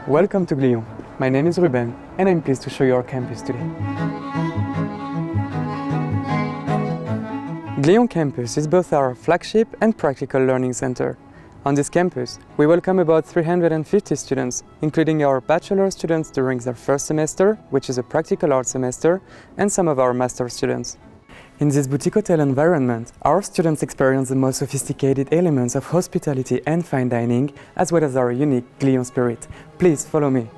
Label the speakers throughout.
Speaker 1: Welcome to Glion. My name is Ruben and I'm pleased to show you our campus today. Glion campus is both our flagship and practical learning center. On this campus, we welcome about 350 students, including our Bachelor students during their first semester, which is a practical art semester, and some of our master students. In this boutique hotel environment, our students experience the most sophisticated elements of hospitality and fine dining, as well as our unique Glion spirit. Please follow me.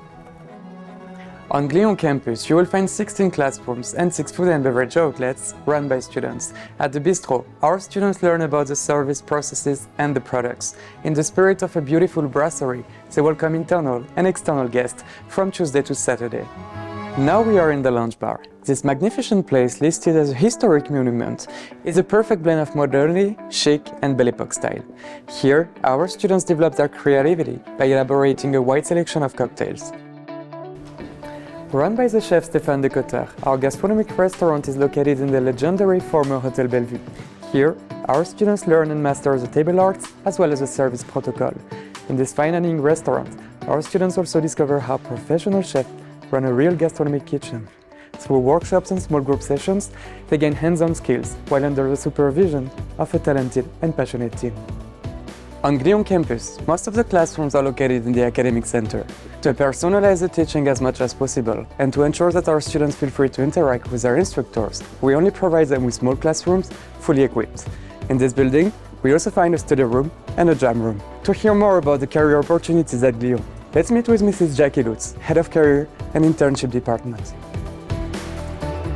Speaker 1: On Glion campus, you will find 16 classrooms and 6 food and beverage outlets run by students. At the bistro, our students learn about the service processes and the products. In the spirit of a beautiful brasserie, they welcome internal and external guests from Tuesday to Saturday. Now we are in the lounge bar. This magnificent place, listed as a historic monument, is a perfect blend of modernity, chic and Belle Époque style. Here, our students develop their creativity by elaborating a wide selection of cocktails. Run by the chef Maison Décotterd, our gastronomic restaurant is located in the legendary former Hotel Bellevue. Here, our students learn and master the table arts as well as the service protocol. In this fine dining restaurant, our students also discover how professional chefs run a real gastronomic kitchen. Through workshops and small group sessions, they gain hands-on skills while under the supervision of a talented and passionate team. On Glion campus, most of the classrooms are located in the academic center. To personalize the teaching as much as possible and to ensure that our students feel free to interact with their instructors, we only provide them with small classrooms fully equipped. In this building, we also find a study room and a jam room. To hear more about the career opportunities at Glion, let's meet with Mrs. Jackie Lutz, Head of Career and Internship Department.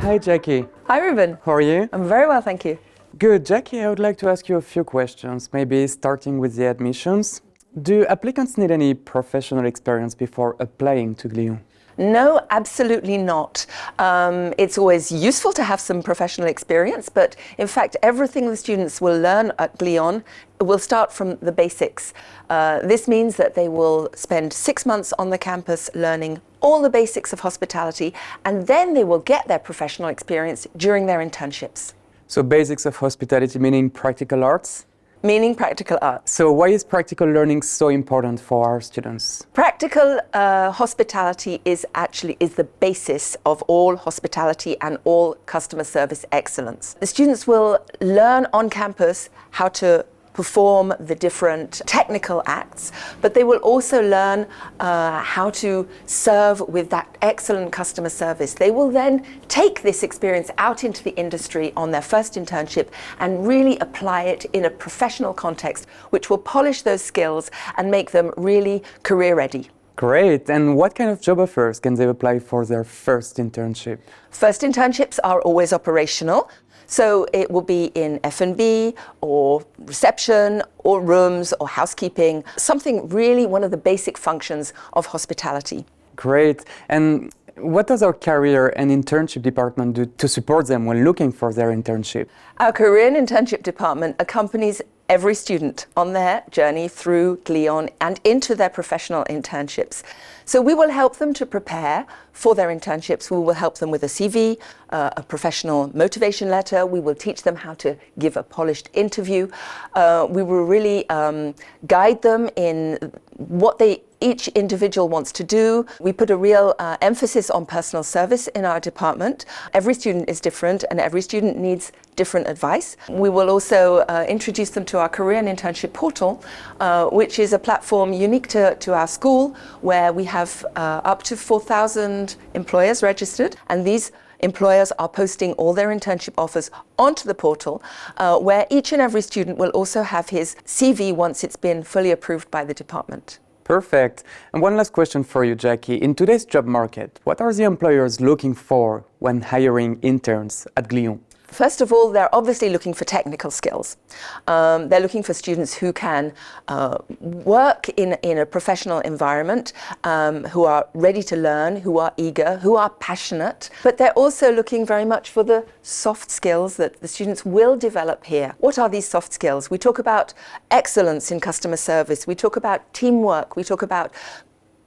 Speaker 1: Hi Jackie.
Speaker 2: Hi Ruben.
Speaker 1: How are you?
Speaker 2: I'm very well, thank you.
Speaker 1: Good. Jackie, I would like to ask you a few questions, maybe starting with the admissions. Do applicants need any professional experience before applying to Glion?
Speaker 2: No, absolutely not. It's always useful to have some professional experience, but in fact, everything the students will learn at Glion will start from the basics. This means that they will spend 6 months on the campus learning all the basics of hospitality, and then they will get their professional experience during their internships.
Speaker 1: So basics of hospitality meaning practical arts?
Speaker 2: Meaning practical arts.
Speaker 1: So why is practical learning so important for our students?
Speaker 2: Practical hospitality is the basis of all hospitality and all customer service excellence. The students will learn on campus how to perform the different technical acts, but they will also learn how to serve with that excellent customer service. They will then take this experience out into the industry on their first internship and really apply it in a professional context, which will polish those skills and make them really career ready.
Speaker 1: Great. And what kind of job offers can they apply for their first internship?
Speaker 2: First internships are always operational. So it will be in F&B or reception or rooms or housekeeping, something really one of the basic functions of hospitality.
Speaker 1: Great. And what does our career and internship department do to support them when looking for their internship?
Speaker 2: Our career and internship department accompanies every student on their journey through Glion and into their professional internships. So we will help them to prepare for their internships. We will help them with a CV, a professional motivation letter. We will teach them how to give a polished interview. We will really guide them in what each individual wants to do. We put a real emphasis on personal service in our department. Every student is different and every student needs different advice. We will also introduce them to our career and internship portal, which is a platform unique to our school, where we have up to 4,000 employers registered, and these employers are posting all their internship offers onto the portal, where each and every student will also have his CV once it's been fully approved by the department.
Speaker 1: Perfect. And one last question for you, Jackie. In today's job market, what are the employers looking for when hiring interns at Glion?
Speaker 2: First of all, they're obviously looking for technical skills. They're looking for students who can work in a professional environment, who are ready to learn, who are eager, who are passionate. But they're also looking very much for the soft skills that the students will develop here. What are these soft skills? We talk about excellence in customer service. We talk about teamwork. We talk about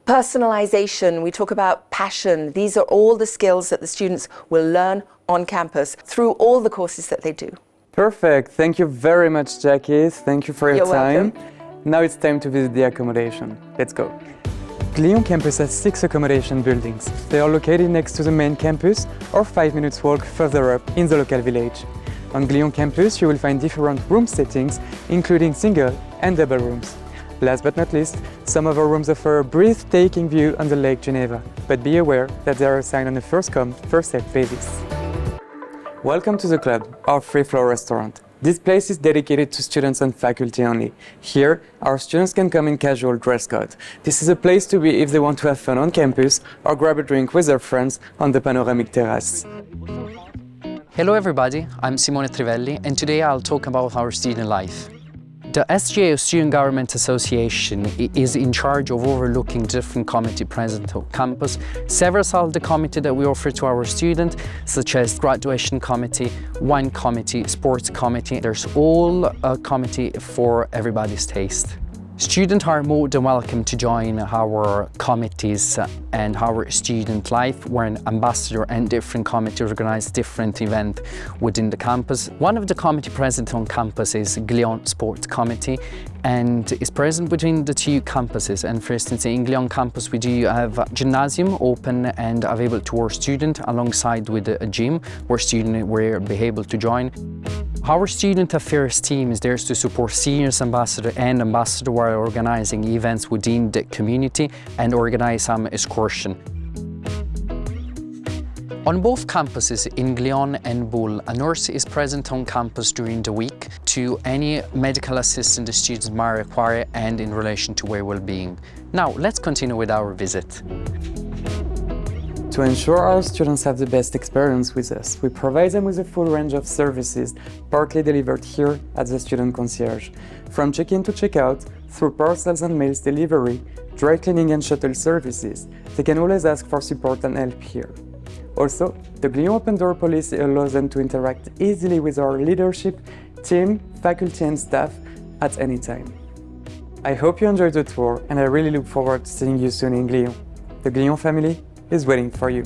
Speaker 2: personalization. We talk about passion. These are all the skills that the students will learn on campus through all the courses that they do.
Speaker 1: Perfect. Thank you very much, Jackie. Thank you for your
Speaker 2: You're
Speaker 1: time.
Speaker 2: welcome.
Speaker 1: Now it's time to visit the accommodation. Let's go. Glion campus has 6 accommodation buildings. They are located next to the main campus or 5 minutes walk further up in the local village. On Glion campus, you will find different room settings, including single and double rooms. Last but not least, some of our rooms offer a breathtaking view on the Lake Geneva, but be aware that they are assigned on a first-come, first-served basis. Welcome to the club, our free-floor restaurant. This place is dedicated to students and faculty only. Here, our students can come in casual dress code. This is a place to be if they want to have fun on campus or grab a drink with their friends on the panoramic terrace.
Speaker 3: Hello everybody, I'm Simone Trivelli and today I'll talk about our student life. The SGAO Student Government Association is in charge of overlooking different committees present on campus. Several of the committees that we offer to our students, such as graduation committee, wine committee, sports committee, there's all a committee for everybody's taste. Students are more than welcome to join our committees and our student life, where an ambassador and different committees organize different events within the campus. One of the committees present on campus is Glion Sports Committee and is present between the two campuses. And for instance, in Glion campus, we do have a gymnasium open and available to our students alongside with a gym where students will be able to join. Our student affairs team is there to support seniors ambassador and ambassador while organizing events within the community and organize some excursion. On both campuses in Glion and Bull, a nurse is present on campus during the week to any medical assistance the students might require and in relation to their well-being. Now, let's continue with our visit.
Speaker 1: To ensure our students have the best experience with us, we provide them with a full range of services, partly delivered here at the Student Concierge. From check-in to check-out, through parcels and mails delivery, dry cleaning and shuttle services, they can always ask for support and help here. Also, the Glion Open Door policy allows them to interact easily with our leadership, team, faculty and staff at any time. I hope you enjoyed the tour and I really look forward to seeing you soon in Glion. The Glion family is waiting for you.